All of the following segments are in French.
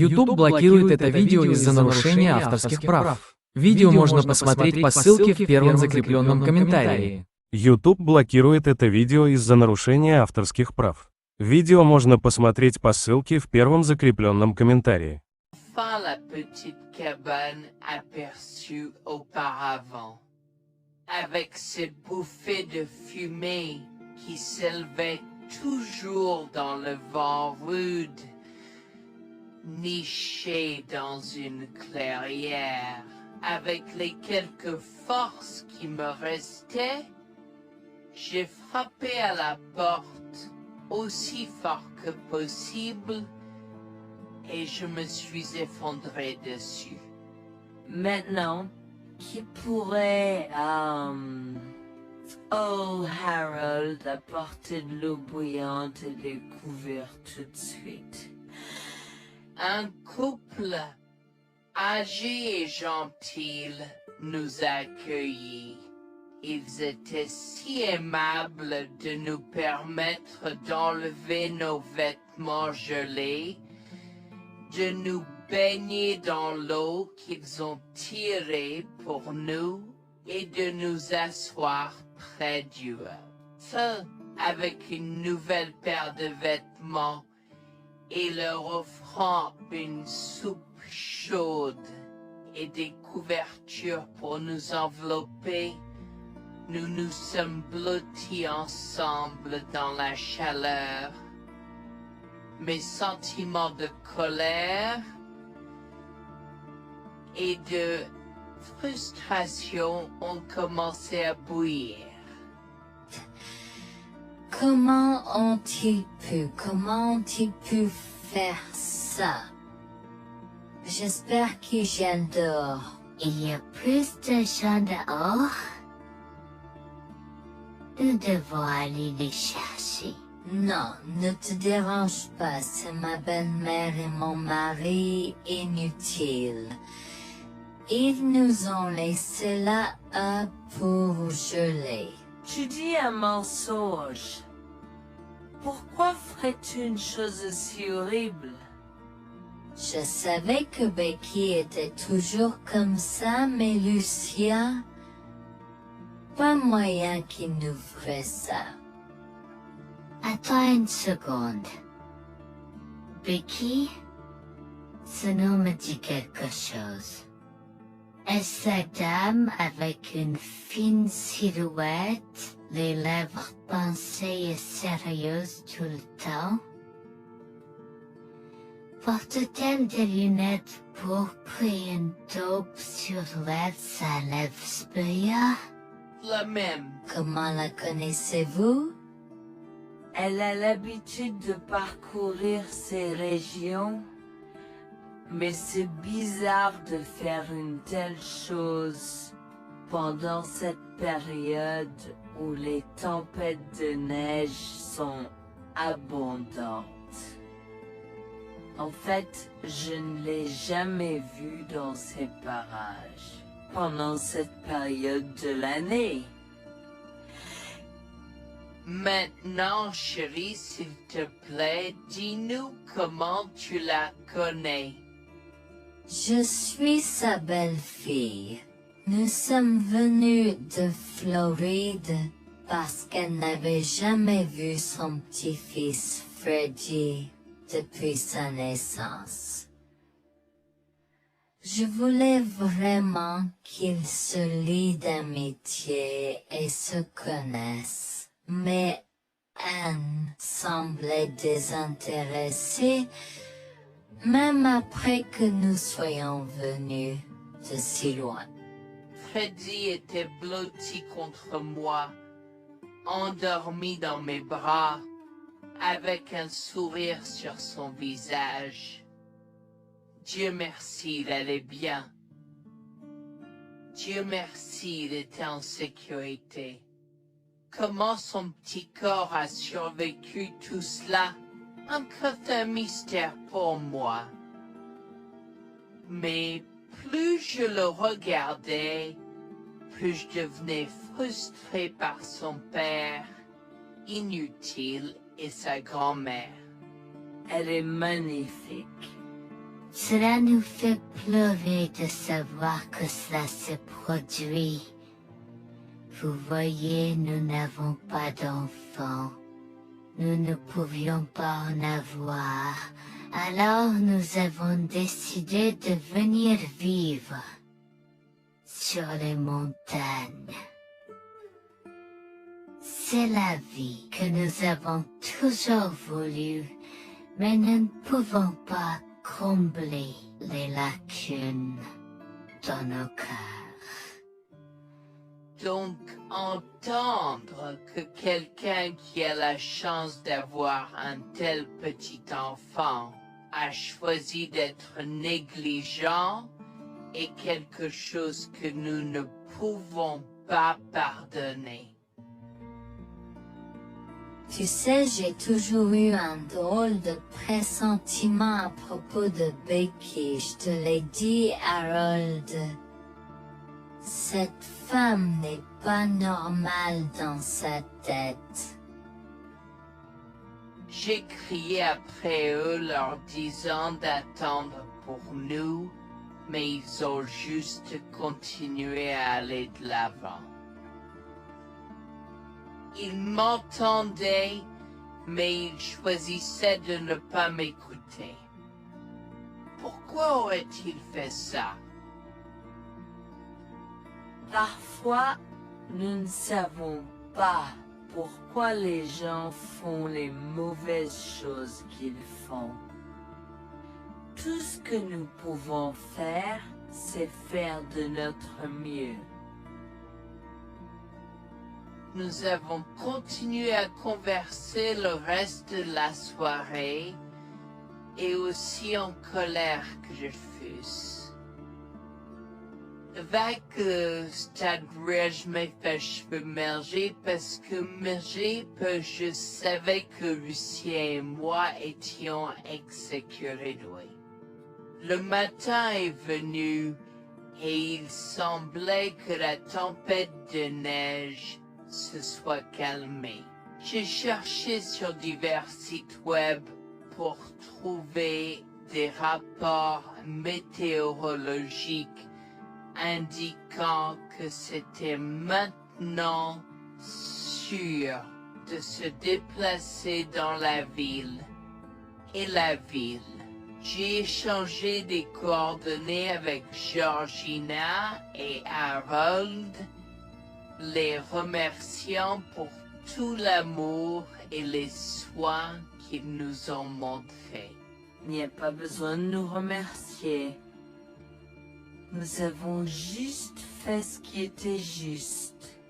YouTube блокирует это видео из-за нарушения авторских прав. Видео можно посмотреть по ссылке в первом закрепленном комментарии. YouTube блокирует это видео из-за нарушения авторских прав. Видео можно посмотреть по ссылке в первом закрепленном комментарии. Enfin la petite cabane aperçue auparavant, avec ses bouffées de fumée qui s'élevaient toujours dans le vent rude, nichée dans une clairière, avec les quelques forces qui me restaient, j'ai frappé à la porte aussi fort que possible et je me suis effondré dessus. Maintenant, qui pourrait, oh Harold, apporter de l'eau bouillante et des couverts tout de suite? Un couple âgé et gentil nous a accueillis. Ils étaient si aimables de nous permettre d'enlever nos vêtements gelés, de nous baigner dans l'eau qu'ils ont tirée pour nous et de nous asseoir près du feu avec une nouvelle paire de vêtements et leur offrant une soupe chaude et des couvertures pour nous envelopper. Nous nous sommes blottis ensemble dans la chaleur. Mes sentiments de colère et de frustration ont commencé à bouillir. Comment ont-ils pu faire ça? J'espère qu'ils viennent dehors. Il y a plus de gens dehors. Nous devons aller les chercher. Non, ne te dérange pas, c'est ma belle-mère et mon mari inutiles. Ils nous ont laissé là pour geler. Tu dis un mensonge. Pourquoi ferais-tu une chose aussi horrible? Je savais que Becky était toujours comme ça, mais Lucia, pas moyen qu'il nous ferait ça. Attends une seconde. Becky, ce nom me dit quelque chose. Est-ce la dame avec une fine silhouette, les lèvres pincées et sérieuses tout le temps? Porte-t-elle des lunettes pourpres et une taupe sur l'aide sa lèvre spéa? La même. Comment la connaissez-vous? Elle a l'habitude de parcourir ces régions, mais c'est bizarre de faire une telle chose pendant cette période où les tempêtes de neige sont abondantes. En fait, je ne l'ai jamais vue dans ces parages pendant cette période de l'année. Maintenant, chérie, s'il te plaît, dis-nous comment tu la connais. Je suis sa belle-fille. Nous sommes venus de Floride parce qu'elle n'avait jamais vu son petit-fils Freddy depuis sa naissance. Je voulais vraiment qu'ils se lient d'amitié et se connaissent, mais Anne semblait désintéressée, même après que nous soyons venus de si loin. Freddy était blotti contre moi, endormi dans mes bras, avec un sourire sur son visage. Dieu merci, il allait bien. Dieu merci, il était en sécurité. Comment son petit corps a survécu tout cela? Encore un mystère pour moi. Mais plus je le regardais, plus je devenais frustré par son père, inutile, et sa grand-mère. Elle est magnifique. Cela nous fait pleurer de savoir que cela se produit. Vous voyez, nous n'avons pas d'enfants. Nous ne pouvions pas en avoir. Alors nous avons décidé de venir vivre sur les montagnes. C'est la vie que nous avons toujours voulu, mais nous ne pouvons pas combler les lacunes dans nos cœurs. Donc, entendre que quelqu'un qui a la chance d'avoir un tel petit enfant a choisi d'être négligent est quelque chose que nous ne pouvons pas pardonner. Tu sais, j'ai toujours eu un drôle de pressentiment à propos de Becky, je te l'ai dit, Harold. Cette femme n'est pas normale dans sa tête. J'ai crié après eux leur disant d'attendre pour nous, mais ils ont juste continué à aller de l'avant. Ils m'entendaient, mais ils choisissaient de ne pas m'écouter. Pourquoi aurait-il fait ça? Parfois, nous ne savons pas pourquoi les gens font les mauvaises choses qu'ils font. Tout ce que nous pouvons faire, c'est faire de notre mieux. Nous avons continué à converser le reste de la soirée, et aussi en colère que je fusse. Avec stade je m'ai fait cheveux merger parce que je savais que Lucien et moi étions exécurés. Le matin est venu et il semblait que la tempête de neige se soit calmée. J'ai cherché sur divers sites web pour trouver des rapports météorologiques indiquant que c'était maintenant sûr de se déplacer dans la ville. Et la ville. J'ai échangé des coordonnées avec Georgina et Harold, les remerciant pour tout l'amour et les soins qu'ils nous ont montrés. Il n'y a pas besoin de nous remercier. Nous avons juste fait ce qui était juste.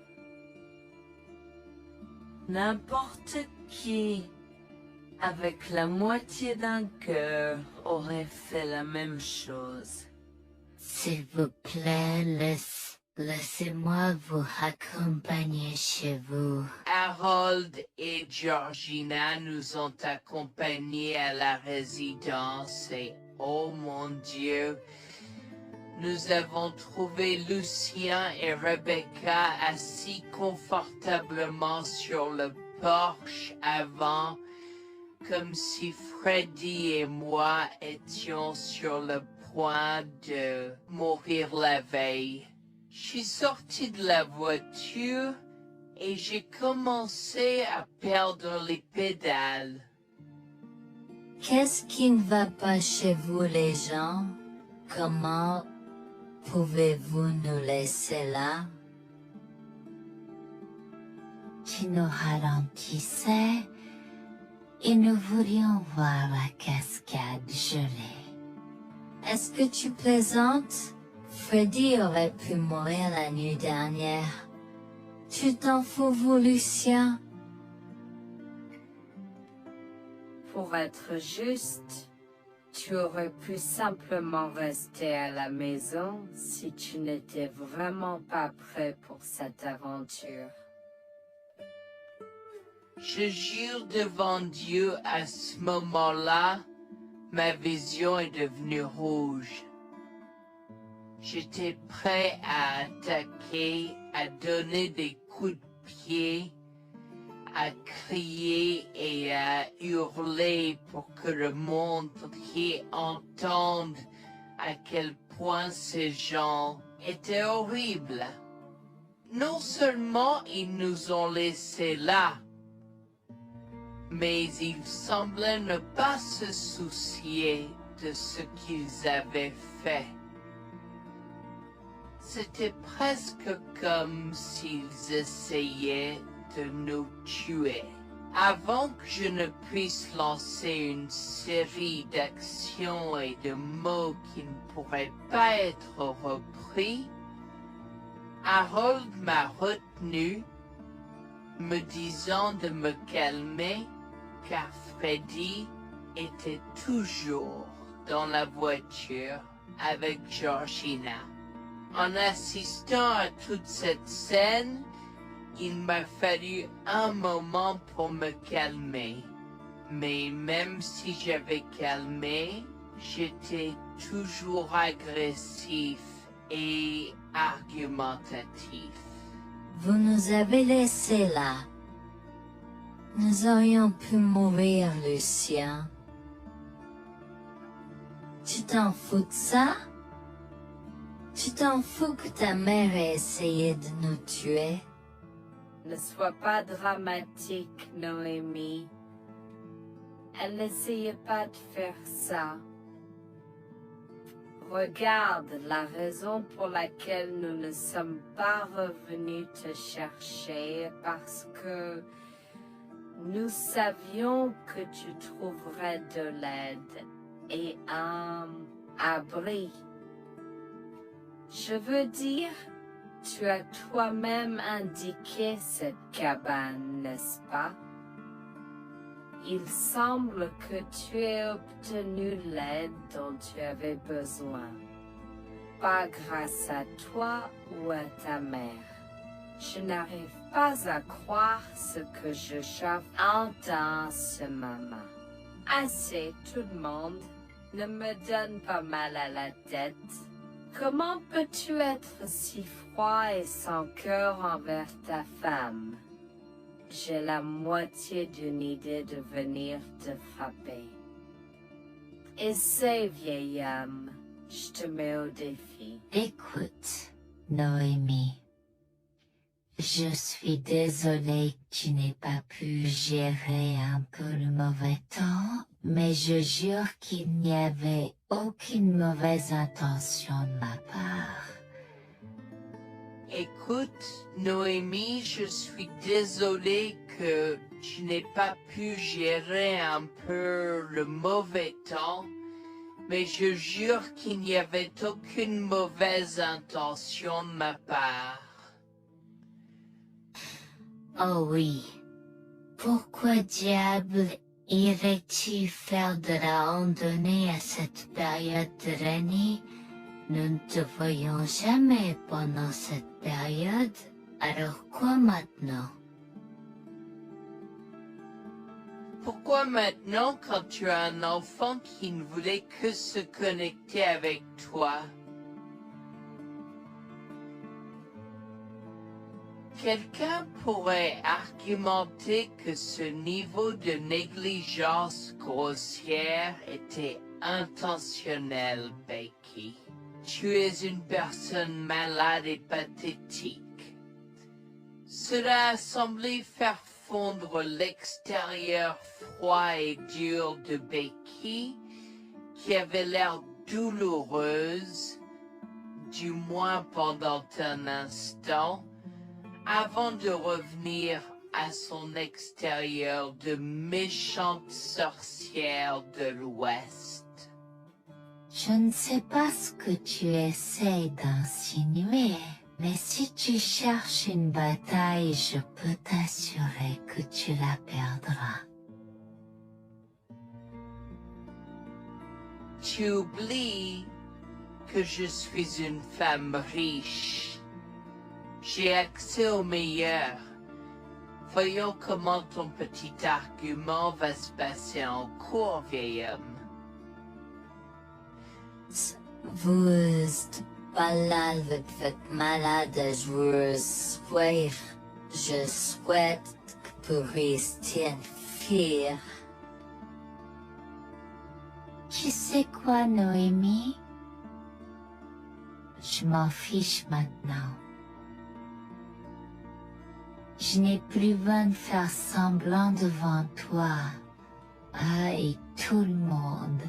N'importe qui, avec la moitié d'un cœur, aurait fait la même chose. S'il vous plaît, laissez-moi vous accompagner chez vous. Harold et Georgina nous ont accompagnés à la résidence et, oh mon Dieu, nous avons trouvé Lucien et Rebecca assis confortablement sur le porche avant, comme si Freddy et moi étions sur le point de mourir la veille. Je suis sorti de la voiture et j'ai commencé à perdre les pédales. Qu'est-ce qui ne va pas chez vous, les gens? Comment pouvez-vous nous laisser là? Tu nous ralentissais et nous voulions voir la cascade gelée. Est-ce que tu plaisantes? Freddy aurait pu mourir la nuit dernière. Tu t'en fous, vous, Lucien? Pour être juste, tu aurais pu simplement rester à la maison si tu n'étais vraiment pas prêt pour cette aventure. Je jure devant Dieu, à ce moment-là, ma vision est devenue rouge. J'étais prêt à attaquer, à donner des coups de pied, à crier et à hurler pour que le monde entier entende à quel point ces gens étaient horribles. Non seulement ils nous ont laissés là, mais ils semblaient ne pas se soucier de ce qu'ils avaient fait. C'était presque comme s'ils essayaient de nous tuer. Avant que je ne puisse lancer une série d'actions et de mots qui ne pourraient pas être repris, Harold m'a retenu, me disant de me calmer, car Freddy était toujours dans la voiture avec Georgina. En assistant à toute cette scène, il m'a fallu un moment pour me calmer. Mais même si j'avais calmé, j'étais toujours agressif et argumentatif. Vous nous avez laissés là. Nous aurions pu mourir, Lucien. Tu t'en fous de ça? Tu t'en fous que ta mère ait essayé de nous tuer? Ne sois pas dramatique, Noémie. Elle n'essayait pas de faire ça. Regarde, la raison pour laquelle nous ne sommes pas revenus te chercher est parce que nous savions que tu trouverais de l'aide et un abri. Je veux dire, tu as toi-même indiqué cette cabane, n'est-ce pas? Il semble que tu aies obtenu l'aide dont tu avais besoin. Pas grâce à toi ou à ta mère. Je n'arrive pas à croire ce que j'entends ce moment. Assez, tout le monde. Ne me donne pas mal à la tête. Comment peux-tu être si froid et sans cœur envers ta femme? J'ai la moitié d'une idée de venir te frapper. Essaie, vieil homme. Je te mets au défi. Écoute, Noémie. Je suis désolée que tu n'aies pas pu gérer un peu le mauvais temps, mais je jure qu'il n'y avait aucune mauvaise intention de ma part. Écoute, Noémie, je suis désolée que tu n'aies pas pu gérer un peu le mauvais temps, mais je jure qu'il n'y avait aucune mauvaise intention de ma part. Oh oui. Pourquoi diable irais-tu faire de la randonnée à cette période de l'année? Nous ne te voyons jamais pendant cette période, alors quoi maintenant? Pourquoi maintenant quand tu as un enfant qui ne voulait que se connecter avec toi? Quelqu'un pourrait argumenter que ce niveau de négligence grossière était intentionnel, Becky. Tu es une personne malade et pathétique. Cela a semblé faire fondre l'extérieur froid et dur de Becky, qui avait l'air douloureuse, du moins pendant un instant, avant de revenir à son extérieur de méchante sorcière de l'Ouest. Je ne sais pas ce que tu essaies d'insinuer, mais si tu cherches une bataille, je peux t'assurer que tu la perdras. Tu oublies que je suis une femme riche. J'ai accès au meilleur. Voyons comment ton petit argument va se passer en cours, vieil homme. Vous êtes malade avec malade, je souhaite que puristes firent. Tu sais quoi, Noémie? Je m'en fiche maintenant. Je n'ai plus besoin de faire semblant devant toi. Et tout le monde.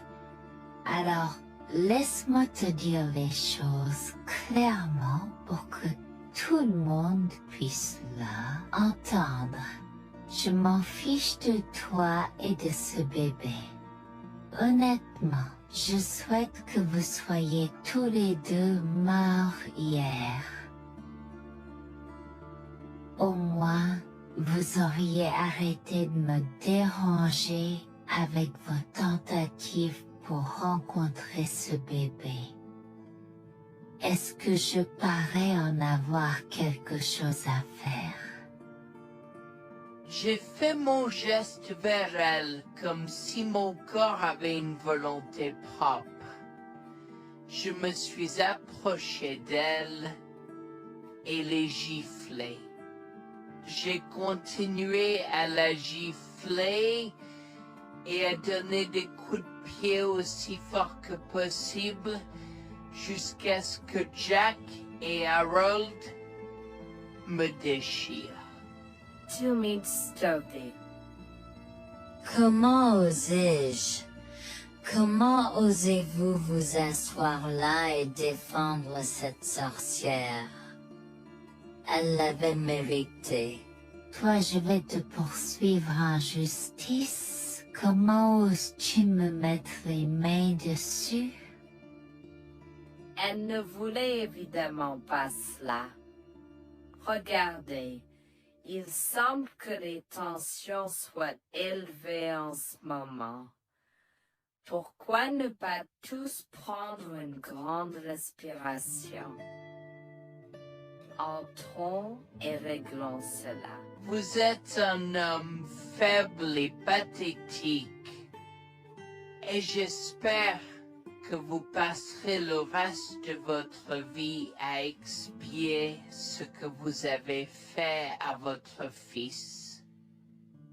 Alors, laisse-moi te dire les choses clairement pour que tout le monde puisse entendre. Je m'en fiche de toi et de ce bébé. Honnêtement, je souhaite que vous soyez tous les deux morts hier. Au moins, vous auriez arrêté de me déranger avec vos tentatives pour rencontrer ce bébé. Est-ce que je parais en avoir quelque chose à faire? J'ai fait mon geste vers elle comme si mon corps avait une volonté propre. Je me suis approché d'elle et l'ai giflée. J'ai continué à la gifler et à donner des coups de pied aussi fort que possible jusqu'à ce que Jack et Harold me déchirent. Tu m'as stoppé. Comment osais-je? Comment osez-vous vous asseoir là et défendre cette sorcière? Elle l'avait mérité. Toi, je vais te poursuivre en justice. Comment oses-tu me mettre les mains dessus? Elle ne voulait évidemment pas cela. Regardez, il semble que les tensions soient élevées en ce moment. Pourquoi ne pas tous prendre une grande respiration? Entrons et réglons cela. Vous êtes un homme faible et pathétique, et j'espère que vous passerez le reste de votre vie à expier ce que vous avez fait à votre fils.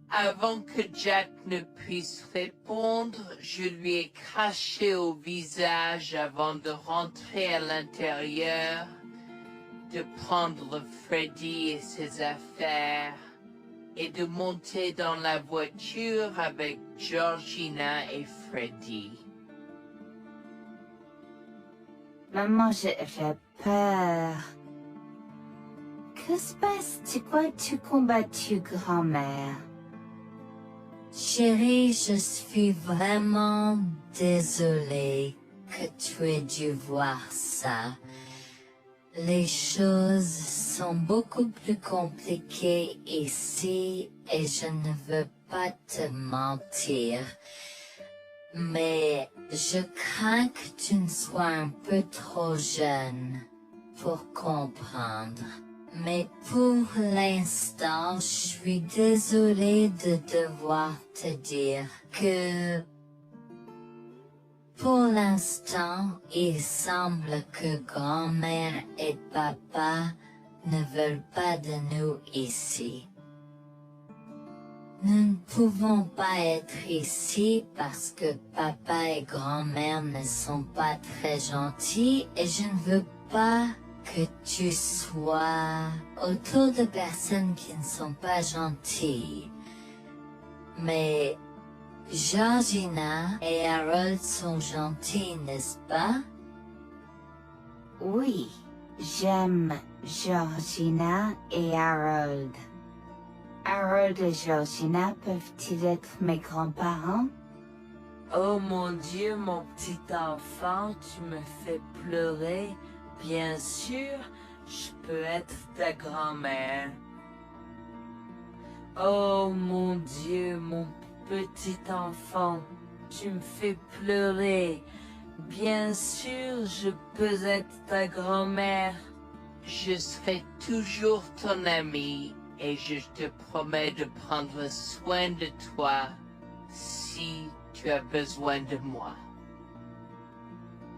Avant que Jack ne puisse répondre, je lui ai craché au visage avant de rentrer à l'intérieur, de prendre Freddy et ses affaires, et de monter dans la voiture avec Georgina et Freddy. Maman, j'ai peur. Que se passe? Tu crois que tu combattu grand-mère? Chérie, je suis vraiment désolée que tu aies dû voir ça. Les choses sont beaucoup plus compliquées ici et je ne veux pas te mentir. Mais je crains que tu ne sois un peu trop jeune pour comprendre. Mais pour l'instant, je suis désolée de devoir te dire que pour l'instant, il semble que grand-mère et papa ne veulent pas de nous ici. Nous ne pouvons pas être ici parce que papa et grand-mère ne sont pas très gentils et je ne veux pas que tu sois autour de personnes qui ne sont pas gentilles. Mais Georgina et Harold sont gentils, n'est-ce pas? Oui, j'aime Georgina et Harold. Harold et Georgina peuvent-ils être mes grands-parents? Oh mon Dieu, mon petit enfant, tu me fais pleurer. Bien sûr, je peux être ta grand-mère. Oh mon Dieu, mon petit enfant, tu me fais pleurer. Bien sûr, je peux être ta grand-mère. Je serai toujours ton ami et je te promets de prendre soin de toi si tu as besoin de moi.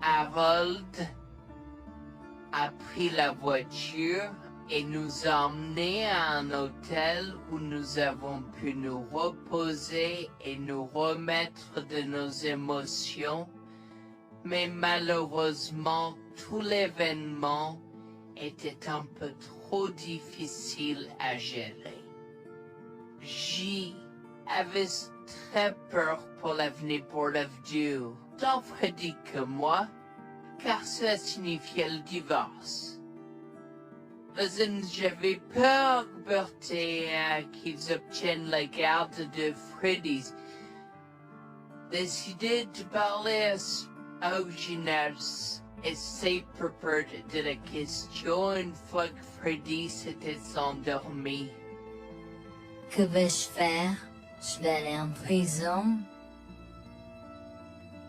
Harold a pris la voiture et nous a emmenés à un hôtel où nous avons pu nous reposer et nous remettre de nos émotions, mais malheureusement tout l'événement était un peu trop difficile à gérer. J'avais très peur pour l'avenir Board of Dieu, tant Freddy que moi, car cela signifiait le divorce. J'avais peur, Bertie, qu'ils obtiennent la garde de Freddy. Décidé de parler au Giners et ses propos de la question une fois que Freddy s'était endormi. Que vais-je faire? Je vais aller en prison?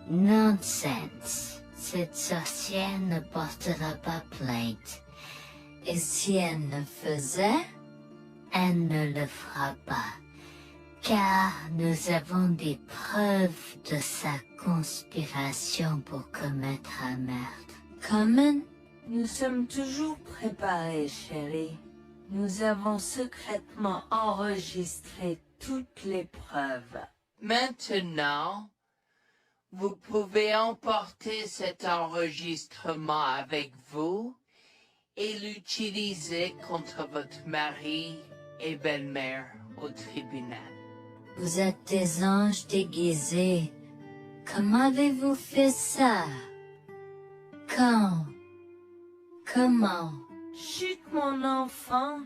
Nonsense. Cette sorcière ne portera pas plainte. Et si elle ne faisait? Elle ne le fera pas, car nous avons des preuves de sa conspiration pour commettre un meurtre. Comment? Nous sommes toujours préparés, chérie. Nous avons secrètement enregistré toutes les preuves. Maintenant, vous pouvez emporter cet enregistrement avec vous et l'utiliser contre votre mari et belle-mère au tribunal. Vous êtes des anges déguisés. Comment avez-vous fait ça? Quand? Comment? Chut, mon enfant,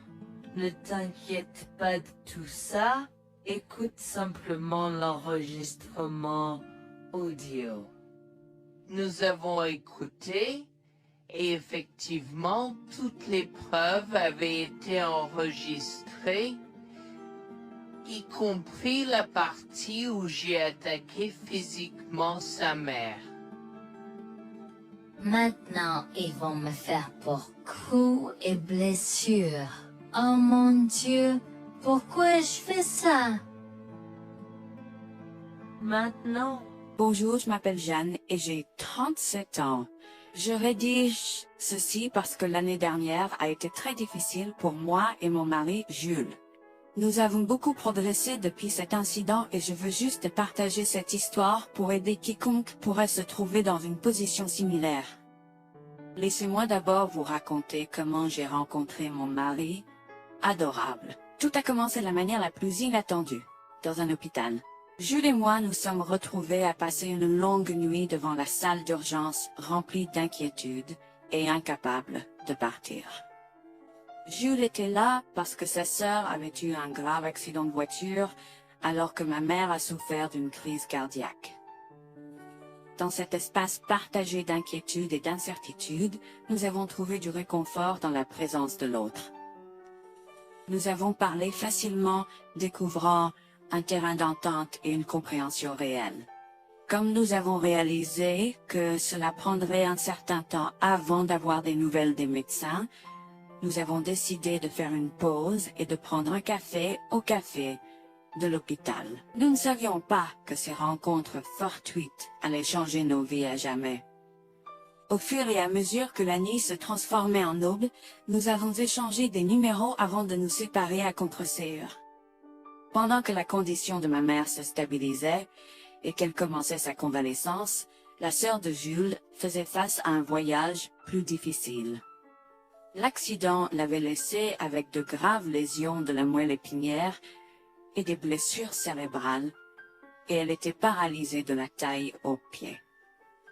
ne t'inquiète pas de tout ça. Écoute simplement l'enregistrement audio. Nous avons écouté et effectivement toutes les preuves avaient été enregistrées, y compris la partie où j'ai attaqué physiquement sa mère. Maintenant, ils vont me faire pour coups et blessures. Oh mon Dieu, pourquoi je fais ça? Maintenant, Bonjour, je m'appelle Jeanne et j'ai 37 ans. Je rédige ceci parce que l'année dernière a été très difficile pour moi et mon mari Jules. Nous avons beaucoup progressé depuis cet incident et je veux juste partager cette histoire pour aider quiconque pourrait se trouver dans une position similaire. Laissez-moi d'abord vous raconter comment j'ai rencontré mon mari, adorable. Tout a commencé de la manière la plus inattendue, dans un hôpital. Jules et moi nous sommes retrouvés à passer une longue nuit devant la salle d'urgence remplie d'inquiétude et incapables de partir. Jules était là parce que sa sœur avait eu un grave accident de voiture alors que ma mère a souffert d'une crise cardiaque. Dans cet espace partagé d'inquiétude et d'incertitude, nous avons trouvé du réconfort dans la présence de l'autre. Nous avons parlé facilement, découvrant un terrain d'entente et une compréhension réelle. Comme nous avons réalisé que cela prendrait un certain temps avant d'avoir des nouvelles des médecins, nous avons décidé de faire une pause et de prendre un café au café de l'hôpital. Nous ne savions pas que ces rencontres fortuites allaient changer nos vies à jamais. Au fur et à mesure que la nuit se transformait en aube, nous avons échangé des numéros avant de nous séparer à contre-séance. Pendant que la condition de ma mère se stabilisait et qu'elle commençait sa convalescence, la sœur de Jules faisait face à un voyage plus difficile. L'accident l'avait laissée avec de graves lésions de la moelle épinière et des blessures cérébrales, et elle était paralysée de la taille aux pieds.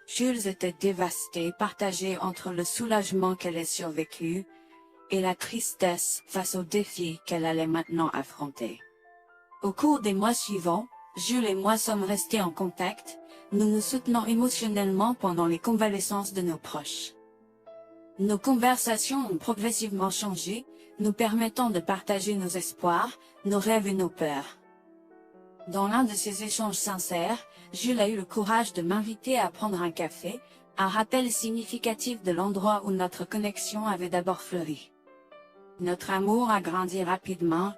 Jules était dévasté, partagé entre le soulagement qu'elle ait survécu et la tristesse face aux défis qu'elle allait maintenant affronter. Au cours des mois suivants, Jules et moi sommes restés en contact, nous nous soutenons émotionnellement pendant les convalescences de nos proches. Nos conversations ont progressivement changé, nous permettant de partager nos espoirs, nos rêves et nos peurs. Dans l'un de ces échanges sincères, Jules a eu le courage de m'inviter à prendre un café, un rappel significatif de l'endroit où notre connexion avait d'abord fleuri. Notre amour a grandi rapidement,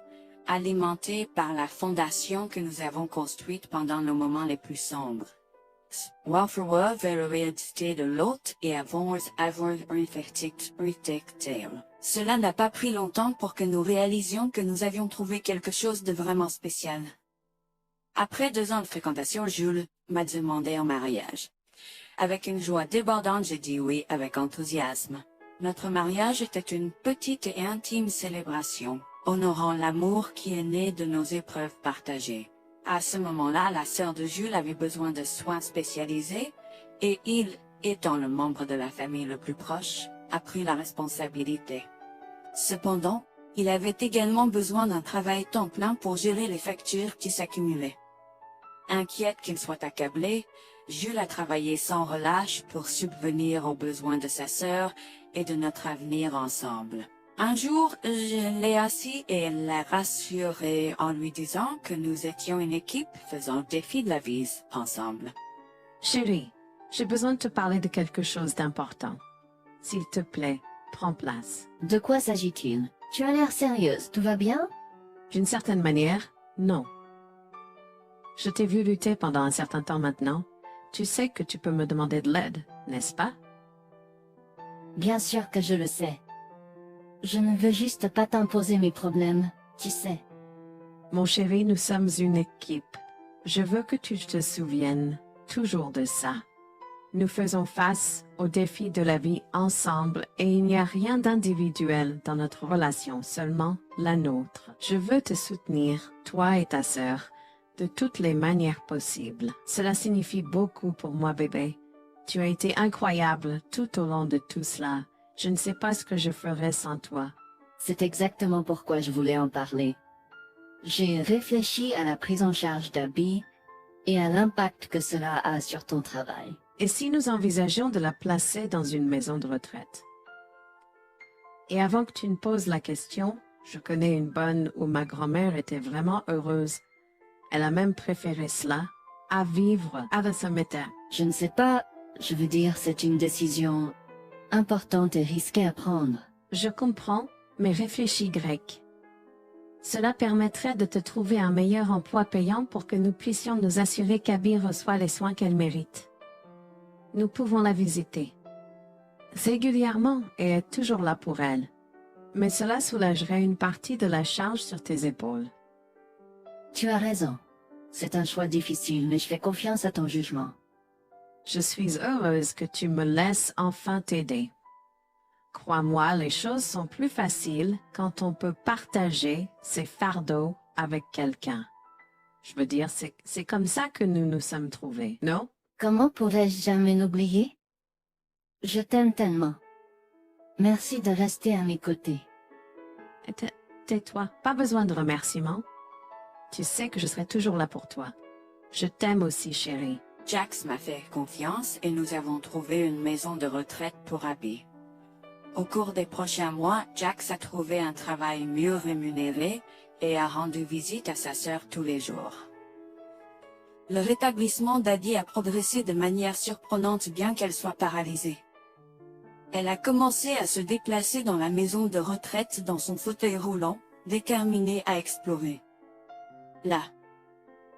alimenté par la fondation que nous avons construite pendant nos moments les plus sombres. Waarvoor l'identité de l'autre et avoir un verdict. Cela n'a pas pris longtemps pour que nous réalisions que nous avions trouvé quelque chose de vraiment spécial. Après 2 ans de fréquentation, Jules m'a demandé en mariage. Avec une joie débordante, j'ai dit oui avec enthousiasme. Notre mariage était une petite et intime célébration, honorant l'amour qui est né de nos épreuves partagées. À ce moment-là, la sœur de Jules avait besoin de soins spécialisés, et il, étant le membre de la famille le plus proche, a pris la responsabilité. Cependant, il avait également besoin d'un travail temps plein pour gérer les factures qui s'accumulaient. Inquiète qu'il soit accablé, Jules a travaillé sans relâche pour subvenir aux besoins de sa sœur et de notre avenir ensemble. Un jour, je l'ai assis et l'ai rassuré en lui disant que nous étions une équipe faisant le défi de la vie ensemble. Chérie, j'ai besoin de te parler de quelque chose d'important. S'il te plaît, prends place. De quoi s'agit-il? Tu as l'air sérieuse, tout va bien? D'une certaine manière, non. Je t'ai vu lutter pendant un certain temps maintenant. Tu sais que tu peux me demander de l'aide, n'est-ce pas? Bien sûr que je le sais. Je ne veux juste pas t'imposer mes problèmes, tu sais. Mon chéri, nous sommes une équipe. Je veux que tu te souviennes toujours de ça. Nous faisons face aux défis de la vie ensemble et il n'y a rien d'individuel dans notre relation, seulement la nôtre. Je veux te soutenir, toi et ta sœur, de toutes les manières possibles. Cela signifie beaucoup pour moi, bébé. Tu as été incroyable tout au long de tout cela. Je ne sais pas ce que je ferais sans toi. C'est exactement pourquoi je voulais en parler. J'ai réfléchi à la prise en charge d'Abby et à l'impact que cela a sur ton travail. Et si nous envisageons de la placer dans une maison de retraite? Et avant que tu ne poses la question, je connais une bonne où ma grand-mère était vraiment heureuse. Elle a même préféré cela à vivre avec sa mère. Je ne sais pas, je veux dire, c'est une décision importante et risquée à prendre. Je comprends, mais réfléchis grec. Cela permettrait de te trouver un meilleur emploi payant pour que nous puissions nous assurer qu'Abby reçoit les soins qu'elle mérite. Nous pouvons la visiter régulièrement et être toujours là pour elle. Mais cela soulagerait une partie de la charge sur tes épaules. Tu as raison. C'est un choix difficile, mais je fais confiance à ton jugement. Je suis heureuse que tu me laisses enfin t'aider. Crois-moi, les choses sont plus faciles quand on peut partager ses fardeaux avec quelqu'un. Je veux dire, c'est comme ça que nous nous sommes trouvés, non? Comment pourrais-je jamais l'oublier? Je t'aime tellement. Merci de rester à mes côtés. Tais-toi, pas besoin de remerciements. Tu sais que je serai toujours là pour toi. Je t'aime aussi, chérie. Jax m'a fait confiance et nous avons trouvé une maison de retraite pour Abby. Au cours des prochains mois, Jax a trouvé un travail mieux rémunéré et a rendu visite à sa sœur tous les jours. Le rétablissement d'Abby a progressé de manière surprenante bien qu'elle soit paralysée. Elle a commencé à se déplacer dans la maison de retraite dans son fauteuil roulant, déterminée à explorer. La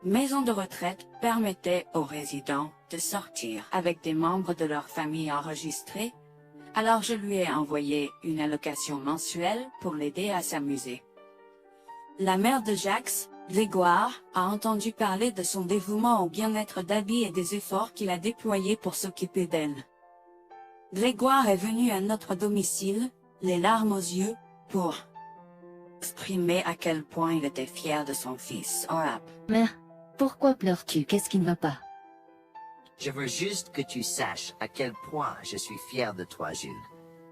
maison de retraite permettait aux résidents de sortir avec des membres de leur famille enregistrés, alors je lui ai envoyé une allocation mensuelle pour l'aider à s'amuser. La mère de Jax, Grégoire, a entendu parler de son dévouement au bien-être d'Abby et des efforts qu'il a déployés pour s'occuper d'elle. Grégoire est venu à notre domicile, les larmes aux yeux, pour exprimer à quel point il était fier de son fils. Mère, pourquoi pleures-tu? Qu'est-ce qui ne va pas? Je veux juste que tu saches à quel point je suis fier de toi, Jules.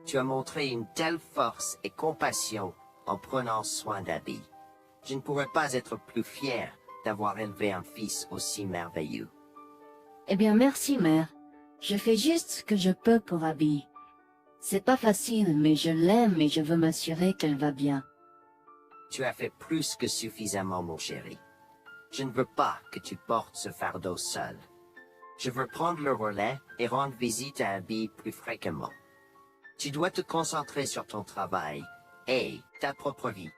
Tu as montré une telle force et compassion en prenant soin d'Abby. Je ne pourrais pas être plus fier d'avoir élevé un fils aussi merveilleux. Eh bien, merci, mère. Je fais juste ce que je peux pour Abby. C'est pas facile, mais je l'aime et je veux m'assurer qu'elle va bien. Tu as fait plus que suffisamment, mon chéri. Je ne veux pas que tu portes ce fardeau seul. Je veux prendre le relais et rendre visite à Abby plus fréquemment. Tu dois te concentrer sur ton travail et ta propre vie.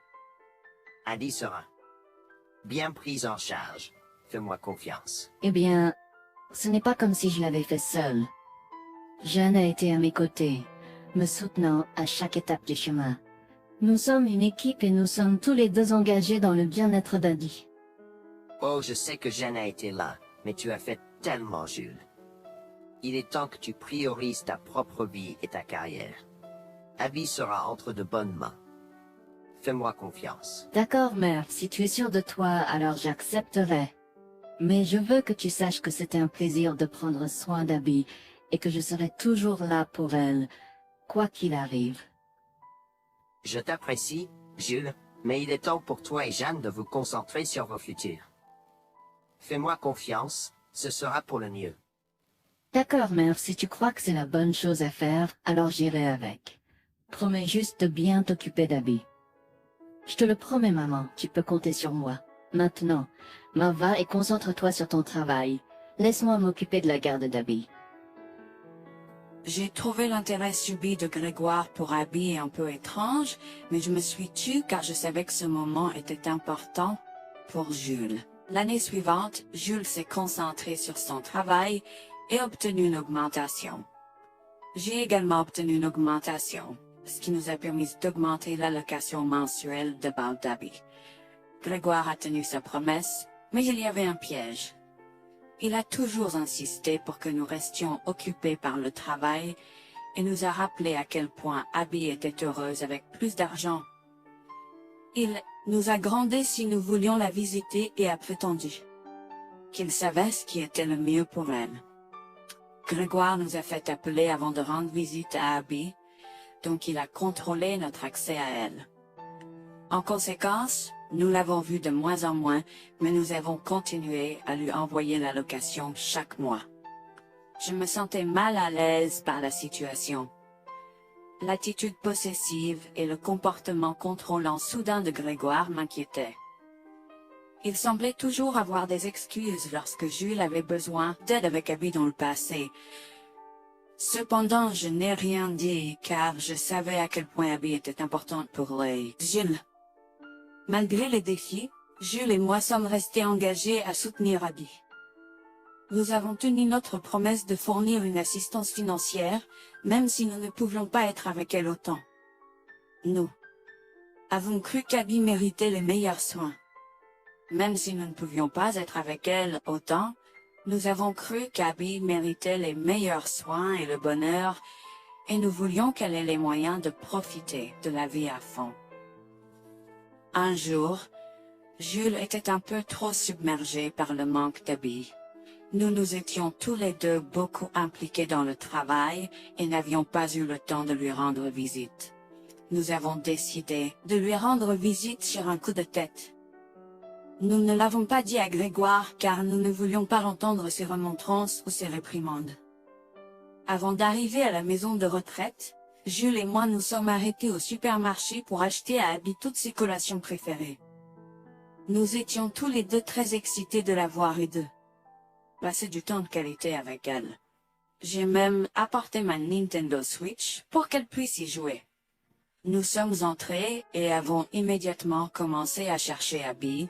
Abby sera bien prise en charge. Fais-moi confiance. Eh bien, Ce n'est pas comme si je l'avais fait seul. Jeanne a été à mes côtés, me soutenant à chaque étape du chemin. Nous sommes une équipe et nous sommes tous les deux engagés dans le bien-être d'Abby. Oh, je sais que Jeanne a été là, mais tu as fait tellement, Jules. Il est temps que tu priorises ta propre vie et ta carrière. Abby sera entre de bonnes mains. Fais-moi confiance. D'accord, mère, si tu es sûre de toi, alors j'accepterai. Mais je veux que tu saches que c'était un plaisir de prendre soin d'Abby et que je serai toujours là pour elle, quoi qu'il arrive. Je t'apprécie, Jules, mais il est temps pour toi et Jeanne de vous concentrer sur vos futurs. Fais-moi confiance, ce sera pour le mieux. D'accord, mère, si tu crois que c'est la bonne chose à faire, alors j'irai avec. Promets juste de bien t'occuper d'Abby. Je te le promets, maman, tu peux compter sur moi. Maintenant, m'en va et concentre-toi sur ton travail. Laisse-moi m'occuper de la garde d'Abby. J'ai trouvé l'intérêt subi de Grégoire pour Abby un peu étrange, mais je me suis tue car je savais que ce moment était important pour Jules. L'année suivante, Jules s'est concentré sur son travail et obtenu une augmentation. J'ai également obtenu une augmentation, ce qui nous a permis d'augmenter l'allocation mensuelle de base d'Abby. Grégoire a tenu sa promesse, mais il y avait un piège. Il a toujours insisté pour que nous restions occupés par le travail et nous a rappelé à quel point Abby était heureuse avec plus d'argent. Il nous a grondé si nous voulions la visiter et a prétendu qu'il savait ce qui était le mieux pour elle. Grégoire nous a fait appeler avant de rendre visite à Abby, donc il a contrôlé notre accès à elle. En conséquence, nous l'avons vue de moins en moins, mais nous avons continué à lui envoyer l'allocation chaque mois. Je me sentais mal à l'aise par la situation. L'attitude possessive et le comportement contrôlant soudain de Grégoire m'inquiétaient. Il semblait toujours avoir des excuses lorsque Jules avait besoin d'aide avec Abby dans le passé. Cependant, je n'ai rien dit car je savais à quel point Abby était importante pour Jules. Malgré les défis, Jules et moi sommes restés engagés à soutenir Abby. Nous avons tenu notre promesse de fournir une assistance financière, même si nous ne pouvions pas être avec elle autant. Nous avons cru qu'Abby méritait les meilleurs soins. Même si nous ne pouvions pas être avec elle autant, nous avons cru qu'Abby méritait les meilleurs soins et le bonheur, et nous voulions qu'elle ait les moyens de profiter de la vie à fond. Un jour, Jules était un peu trop submergé par le manque d'Abby. Nous nous étions tous les deux beaucoup impliqués dans le travail et n'avions pas eu le temps de lui rendre visite. Nous avons décidé de lui rendre visite sur un coup de tête. Nous ne l'avons pas dit à Grégoire car nous ne voulions pas entendre ses remontrances ou ses réprimandes. Avant d'arriver à la maison de retraite, Jules et moi nous sommes arrêtés au supermarché pour acheter à Abby toutes ses collations préférées. Nous étions tous les deux très excités de la voir et de passer du temps de qualité avec elle. J'ai même apporté ma Nintendo Switch pour qu'elle puisse y jouer. Nous sommes entrés et avons immédiatement commencé à chercher Abby,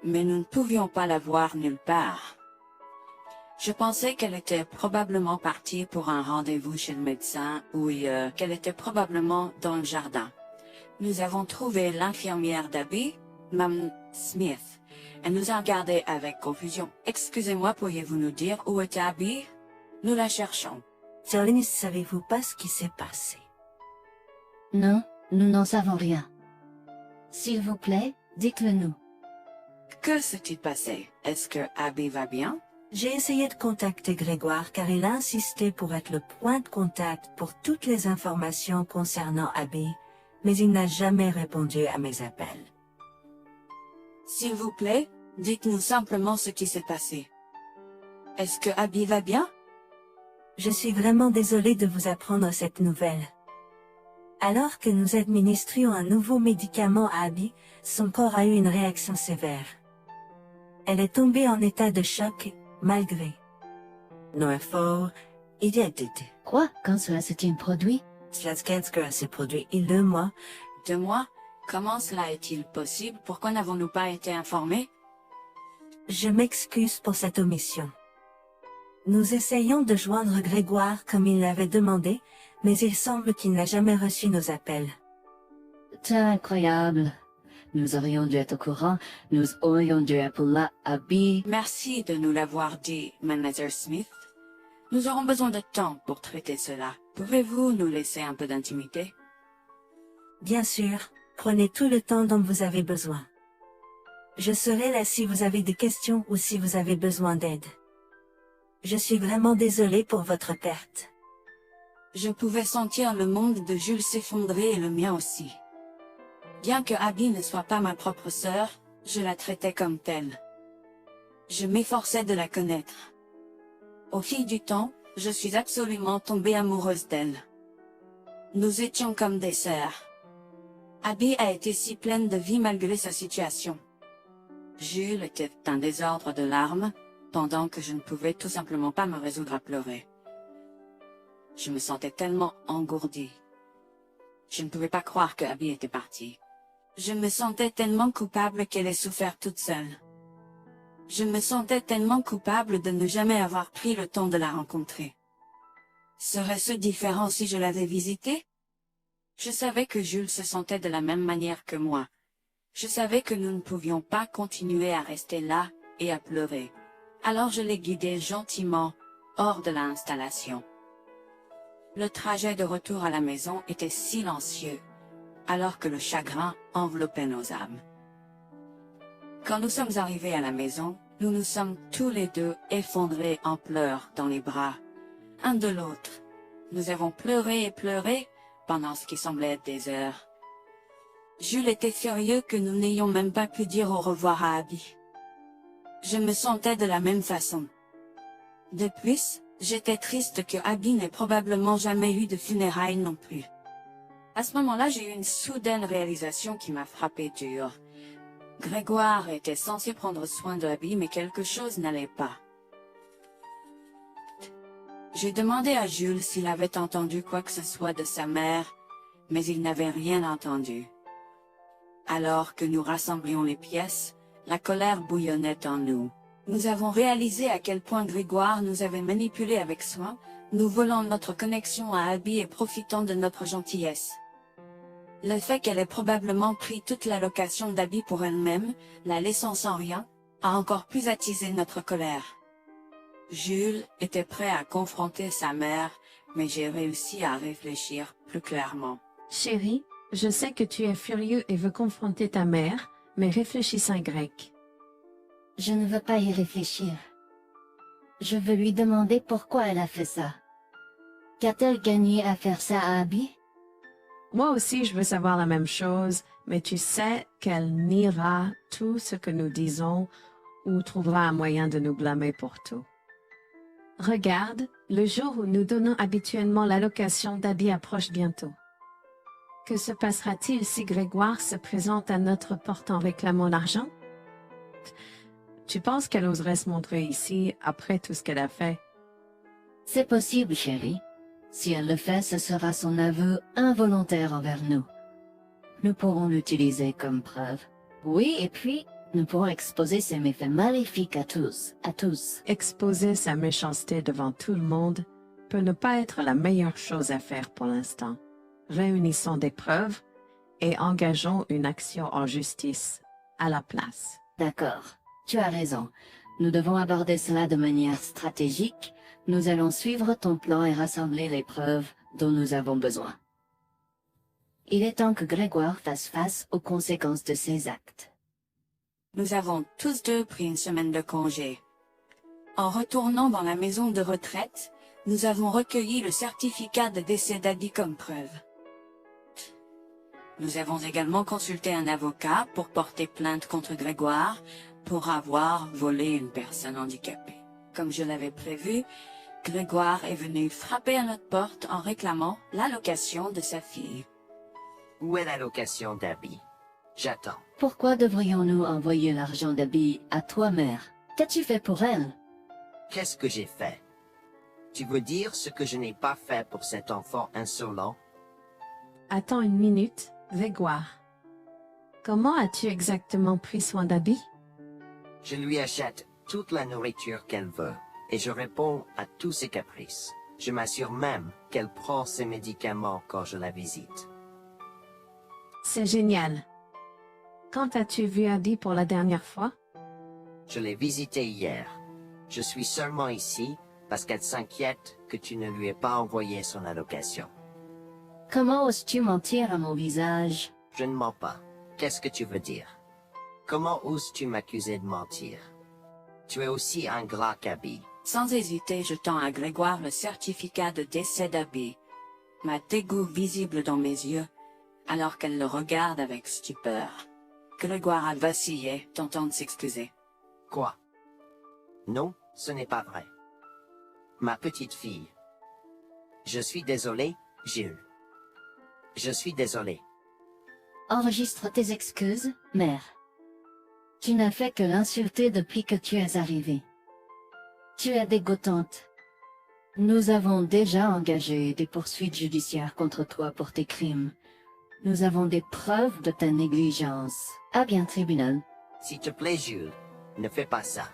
mais nous ne pouvions pas la voir nulle part. Je pensais qu'elle était probablement partie pour un rendez-vous chez le médecin ou qu'elle était probablement dans le jardin. Nous avons trouvé l'infirmière d'Abby, Mme Smith. Elle nous a regardés avec confusion. « Excusez-moi, pourriez-vous nous dire où est Abby? Nous la cherchons. » Charlie, savez-vous pas ce qui s'est passé? Non, nous n'en savons rien. S'il vous plaît, dites-le nous. Que s'est-il passé? Est-ce que Abby va bien? J'ai essayé de contacter Grégoire car il a insisté pour être le point de contact pour toutes les informations concernant Abby, mais il n'a jamais répondu à mes appels. S'il vous plaît, dites-nous simplement ce qui s'est passé. Est-ce que Abby va bien? Je suis vraiment désolée de vous apprendre cette nouvelle. Alors que nous administrions un nouveau médicament à Abby, son corps a eu une réaction sévère. Elle est tombée en état de choc, malgré nos efforts, il a été. Quoi? Quand cela s'est-il produit? Cela s'est produit il y a 2 mois. 2 mois? Comment cela est-il possible? Pourquoi n'avons-nous pas été informés? Je m'excuse pour cette omission. Nous essayons de joindre Grégoire comme il l'avait demandé, mais il semble qu'il n'a jamais reçu nos appels. C'est incroyable. Nous aurions dû être au courant, nous aurions dû appeler Abby. Merci de nous l'avoir dit, Manager Smith. Nous aurons besoin de temps pour traiter cela. Pouvez-vous nous laisser un peu d'intimité? Bien sûr, prenez tout le temps dont vous avez besoin. Je serai là si vous avez des questions ou si vous avez besoin d'aide. Je suis vraiment désolée pour votre perte. Je pouvais sentir le monde de Jules s'effondrer et le mien aussi. Bien que Abby ne soit pas ma propre sœur, je la traitais comme telle. Je m'efforçais de la connaître. Au fil du temps, je suis absolument tombée amoureuse d'elle. Nous étions comme des sœurs. Abby a été si pleine de vie malgré sa situation. Jules était un désordre de larmes, pendant que je ne pouvais tout simplement pas me résoudre à pleurer. Je me sentais tellement engourdie. Je ne pouvais pas croire que Abby était partie. Je me sentais tellement coupable qu'elle ait souffert toute seule. Je me sentais tellement coupable de ne jamais avoir pris le temps de la rencontrer. Serait-ce différent si je l'avais visitée? Je savais que Jules se sentait de la même manière que moi. Je savais que nous ne pouvions pas continuer à rester là et à pleurer. Alors je l'ai guidée gentiment hors de l'installation. Le trajet de retour à la maison était silencieux, alors que le chagrin enveloppait nos âmes. Quand nous sommes arrivés à la maison, nous nous sommes tous les deux effondrés en pleurs dans les bras, un de l'autre. Nous avons pleuré et pleuré pendant ce qui semblait être des heures. Jules était furieux que nous n'ayons même pas pu dire au revoir à Abby. Je me sentais de la même façon. De plus, j'étais triste que Abby n'ait probablement jamais eu de funérailles non plus. À ce moment-là, j'ai eu une soudaine réalisation qui m'a frappé dur. Grégoire était censé prendre soin de Abby, mais quelque chose n'allait pas. J'ai demandé à Jules s'il avait entendu quoi que ce soit de sa mère, mais il n'avait rien entendu. Alors que nous rassemblions les pièces, la colère bouillonnait en nous. Nous avons réalisé à quel point Grégoire nous avait manipulés avec soin, nous volant notre connexion à Abby et profitant de notre gentillesse. Le fait qu'elle ait probablement pris toute l'allocation d'Abby pour elle-même, la laissant sans rien, a encore plus attisé notre colère. Jules était prêt à confronter sa mère, mais j'ai réussi à réfléchir plus clairement. Chérie, je sais que tu es furieux et veux confronter ta mère, mais réfléchis en grec. Je ne veux pas y réfléchir. Je veux lui demander pourquoi elle a fait ça. Qu'a-t-elle gagné à faire ça à Abby? Moi aussi, je veux savoir la même chose, mais tu sais qu'elle niera tout ce que nous disons ou trouvera un moyen de nous blâmer pour tout. Regarde, le jour où nous donnons habituellement l'allocation d'Abby approche bientôt. Que se passera-t-il si Grégoire se présente à notre porte en réclamant l'argent? Tu penses qu'elle oserait se montrer ici après tout ce qu'elle a fait? C'est possible, chérie. Si elle le fait, ce sera son aveu involontaire envers nous. Nous pourrons l'utiliser comme preuve. Oui, et puis, nous pourrons exposer ses méfaits maléfiques à tous. Exposer sa méchanceté devant tout le monde peut ne pas être la meilleure chose à faire pour l'instant. Réunissons des preuves et engageons une action en justice à la place. D'accord, tu as raison. Nous devons aborder cela de manière stratégique. Nous allons suivre ton plan et rassembler les preuves dont nous avons besoin. Il est temps que Grégoire fasse face aux conséquences de ses actes. Nous avons tous deux pris une semaine de congé. En retournant dans la maison de retraite, nous avons recueilli le certificat de décès d'Abby comme preuve. Nous avons également consulté un avocat pour porter plainte contre Grégoire pour avoir volé une personne handicapée. Comme je l'avais prévu, Grégoire est venu frapper à notre porte en réclamant l'allocation de sa fille. Où est l'allocation d'Abby? J'attends. Pourquoi devrions-nous envoyer l'argent d'Abby à toi, mère? Qu'as-tu fait pour elle? Qu'est-ce que j'ai fait? Tu veux dire ce que je n'ai pas fait pour cet enfant insolent? Attends une minute, Grégoire. Comment as-tu exactement pris soin d'Abby? Je lui achète toute la nourriture qu'elle veut. et je réponds à tous ses caprices. Je m'assure même qu'elle prend ses médicaments quand je la visite. C'est génial. Quand as-tu vu Abby pour la dernière fois? Je l'ai visitée hier. Je suis seulement ici parce qu'elle s'inquiète que tu ne lui aies pas envoyé son allocation. Comment oses-tu mentir à mon visage? Je ne mens pas. Qu'est-ce que tu veux dire? Comment oses-tu m'accuser de mentir? Tu es aussi ingrat qu'Abby. Sans hésiter, je tends à Grégoire le certificat de décès d'Abby, ma dégoût visible dans mes yeux, alors qu'elle le regarde avec stupeur. Grégoire a vacillé, tentant de s'excuser. Quoi? Non, ce n'est pas vrai. Ma petite fille. Je suis désolé, Jules. Je suis désolé. Enregistre tes excuses, mère. Tu n'as fait que l'insulter depuis que tu es arrivée. Tu es dégoûtante. Nous avons déjà engagé des poursuites judiciaires contre toi pour tes crimes. Nous avons des preuves de ta négligence. À bien, tribunal. S'il te plaît, Jules, ne fais pas ça.